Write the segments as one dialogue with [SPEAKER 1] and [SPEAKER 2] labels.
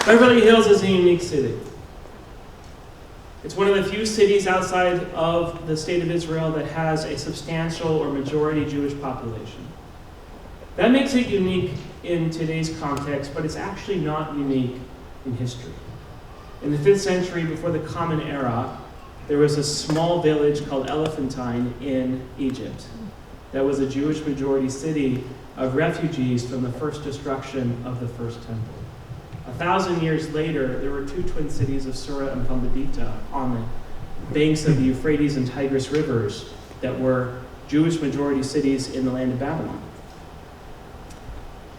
[SPEAKER 1] Beverly Hills is a unique city. It's one of the few cities outside of the state of Israel that has a substantial or majority Jewish population. That makes it unique in today's context, but it's actually not unique in history. In the 5th century, before the Common Era, there was a small village called Elephantine in Egypt that was a Jewish majority city of refugees from the first destruction of the first temple. 1,000 years later, there were 2 twin cities of Sura and Pumbedita on the banks of the Euphrates and Tigris rivers that were Jewish majority cities in the land of Babylon.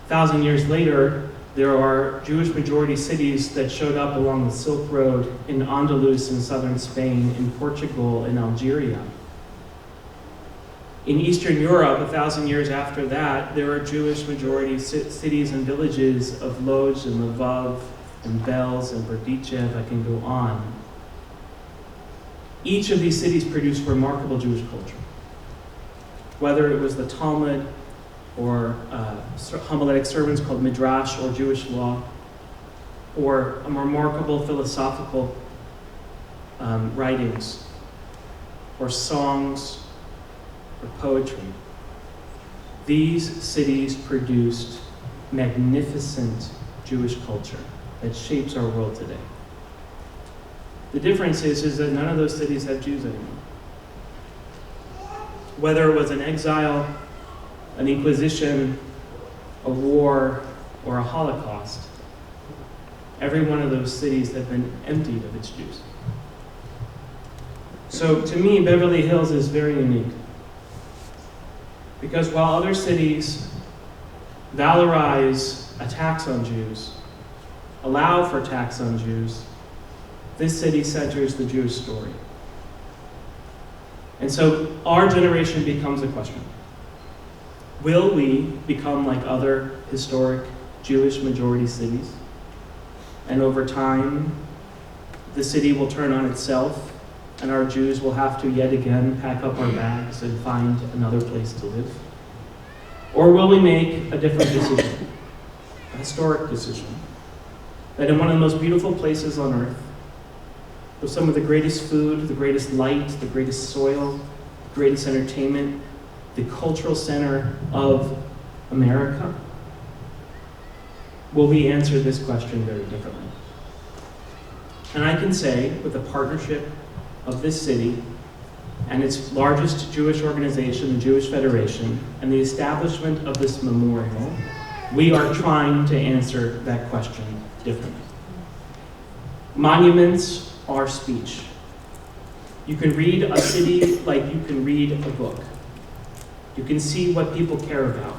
[SPEAKER 1] 1,000 years later, there are Jewish majority cities that showed up along the Silk Road in Andalus in southern Spain, in Portugal, in Algeria. In Eastern Europe, 1,000 years after that, there are Jewish majority cities and villages of Lodz and Lvov and Belz and Berdichev. I can go on. Each of these cities produced remarkable Jewish culture. Whether it was the Talmud or homiletic sermons called Midrash or Jewish law, or remarkable philosophical writings, or songs, or poetry. These cities produced magnificent Jewish culture that shapes our world today. The difference is that none of those cities have Jews anymore. Whether it was an exile, an inquisition, a war, or a Holocaust, every one of those cities have been emptied of its Jews. So to me, Beverly Hills is very unique. Because while other cities valorize attacks on Jews, allow for attacks on Jews, this city centers the Jewish story. And so our generation becomes a question. Will we become like other historic Jewish majority cities? And over time, the city will turn on itself, and our Jews will have to yet again pack up our bags and find another place to live? Or will we make a different decision, a historic decision, that in one of the most beautiful places on earth, with some of the greatest food, the greatest light, the greatest soil, the greatest entertainment, the cultural center of America, will we answer this question very differently? And I can say, with the partnership of this city and its largest Jewish organization, the Jewish Federation, and the establishment of this memorial, we are trying to answer that question differently. Monuments are speech. You can read a city like you can read a book. You can see what people care about.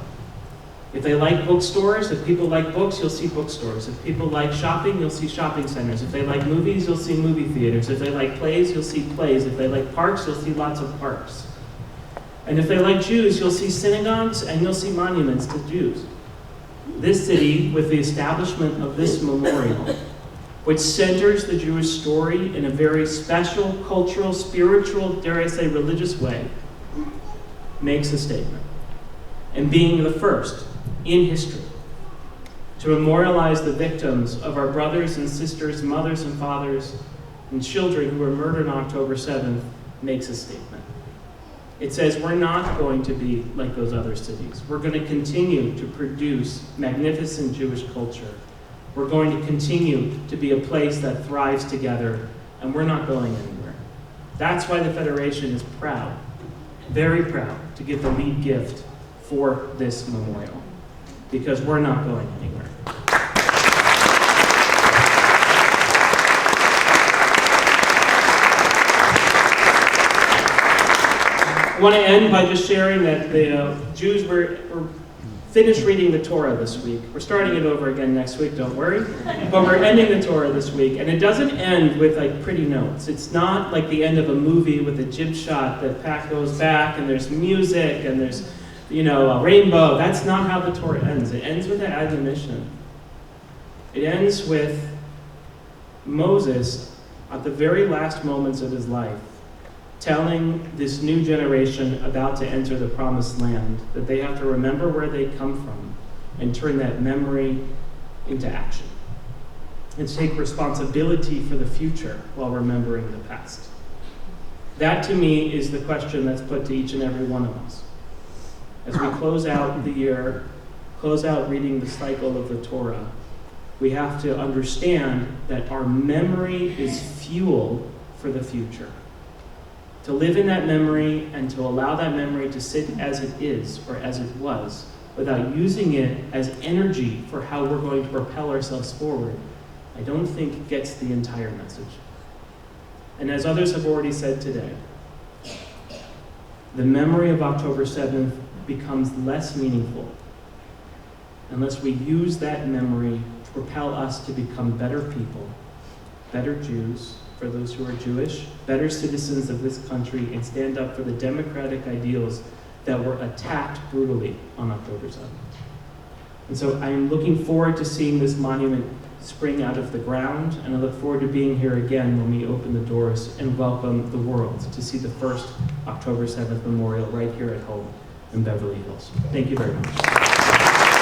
[SPEAKER 1] If they like bookstores, if people like books, you'll see bookstores. If people like shopping, you'll see shopping centers. If they like movies, you'll see movie theaters. If they like plays, you'll see plays. If they like parks, you'll see lots of parks. And if they like Jews, you'll see synagogues and you'll see monuments to Jews. This city, with the establishment of this memorial, which centers the Jewish story in a very special, cultural, spiritual, dare I say, religious way, makes a statement. And being the first in history to memorialize the victims of our brothers and sisters, mothers and fathers, and children who were murdered on October 7th makes a statement. It says we're not going to be like those other cities. We're going to continue to produce magnificent Jewish culture. We're going to continue to be a place that thrives together, and we're not going anywhere. That's why the Federation is proud, very proud, to give the lead gift for this memorial, because we're not going anywhere. I want to end by just sharing that the Jews were finished reading the Torah this week. We're starting it over again next week, don't worry. But we're ending the Torah this week, and it doesn't end with like pretty notes. It's not like the end of a movie with a jib shot that goes back and there's music and there's a rainbow. That's not how the Torah ends. It ends with an admonition. It ends with Moses, at the very last moments of his life, telling this new generation about to enter the promised land that they have to remember where they come from and turn that memory into action. and to take responsibility for the future while remembering the past. That, to me, is the question that's put to each and every one of us. As we close out the year, close out reading the cycle of the Torah, we have to understand that our memory is fuel for the future. To live in that memory and to allow that memory to sit as it is or as it was without using it as energy for how we're going to propel ourselves forward, I don't think gets the entire message. And as others have already said today, the memory of October 7th becomes less meaningful unless we use that memory to propel us to become better people, better Jews, for those who are Jewish, better citizens of this country, and stand up for the democratic ideals that were attacked brutally on October 7th. And so I'm looking forward to seeing this monument spring out of the ground, and I look forward to being here again when we open the doors and welcome the world to see the first October 7th memorial right here at home in Beverly Hills. Thank you very much.